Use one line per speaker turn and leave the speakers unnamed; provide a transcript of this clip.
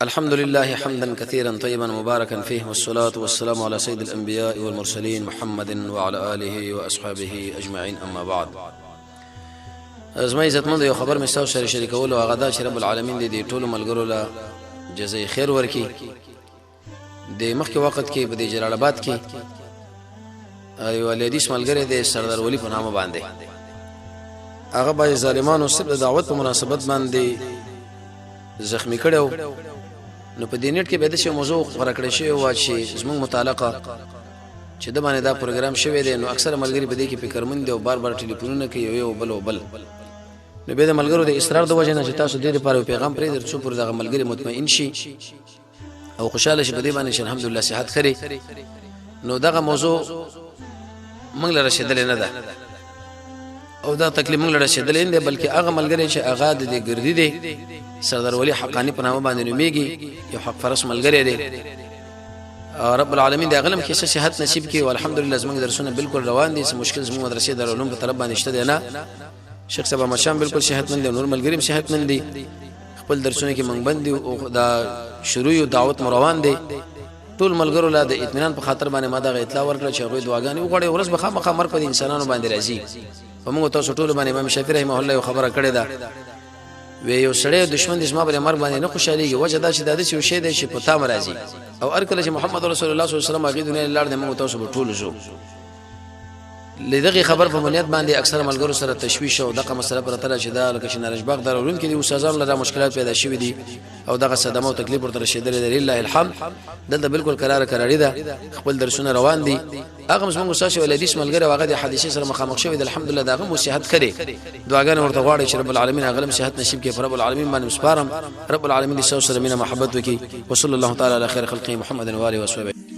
الحمد لله حمدا كثيرا طيبا مباركا فيه، والصلاة والسلام على سيد الأنبياء والمرسلين محمد وعلى آله وأصحابه أجمعين. أما بعد، زما عزتمند یو خبر مې تاسو سره شریکول او هغه دا چې رب العالمین دې ټولو ملګرو له جزای خیر ورکړي. د مخکې وخت کې په جلال آباد کې یو حدیث ملګری دی سردار ولی په نامه باندې، هغه به ظالمانو صرف د دعوت په مناسبت باندې زخمی کړو. نو په دې نیټ کې به د شی موضوع غوړه کړی شوی و چې زموږ متعلقه چې د باندې دا پروګرام شوی دی. نو اکثر ملګری په دې کې فکرمند دي او بار بار ټلیفونونه کوي یو بل. نو به د ملګرو د اصرار د وجه نه چې تاسو دې لپاره پیغام پرې درڅو پر دغه ملګری مطمئن شي او خوشاله شي په دې باندې چې الحمدلله صحت خري. نو دغه موضوع موږ لره رسیدلې نه ده او دا تکلیف موږ لره رسیدلې نه ده، بلکې هغه ملګری چې هغه د ګردی دی سردار ولی حقانی په نامه باندې نومېږي، یو حق فرس ملګری دی. رب العالمین د غلم کې صحت نصیب کړي او الحمدلله زموږ درسونه بالکل روان دي. څه مشکل زموږ مدرسې دارالعلوم په طرف باندې شته دی نه. شیخ صاحب مشام بالکل صحت مند دي، نور ملګری صحت مند دي، خپل درسونه کې منګ بند دي او دا شروع او دعوت روان دي. ټول ملګرو له د اطمینان په خاطر باندې ما دا اطلاع ورکړه چې هغه دعاګانې وغوړي ورځ به خامخا مر په انسانانو باندې راځي. په موږ تاسو ټول باندې امام شافعي رحمه الله یو خبره کړې ده، وی یو سړی دشمن د اسما پر مرګ باندې نه خوشاليږي، وجه دا چې د دې شی دی چې پتا مرাজি او هر کله چې محمد رسول الله صلی الله علیه وسلم هغه دنیا لار د موږ تاسو په ټول شو. لدغه خبر په بنیاد باندې اکثر ملګرو سره تشویش او دغه مسله پر تر چې دا لکه چې نرجباغ دارالعلوم کې د استادانو لپاره مشکلات پیدا شوې دي او دغه صدمه او تکلیف ورته رسیدلې ده. لله الحمد دلته بالکل قراری ده، خپل درسونه روان دي. هغه موږ اساس ول حدیث ملګری واغه د حدیث سره مخامخ شوی ده. الحمدلله دغه مو صحت کړي، دعاګانې ورته غواړي چې رب العالمین هغه صحت نصیب کړي. رب العالمین باندې مسپارم، رب العالمین دې سره مینه محبت وکړي. وصلی الله تعالی علی خیر خلقه محمد و علیه و صحبه.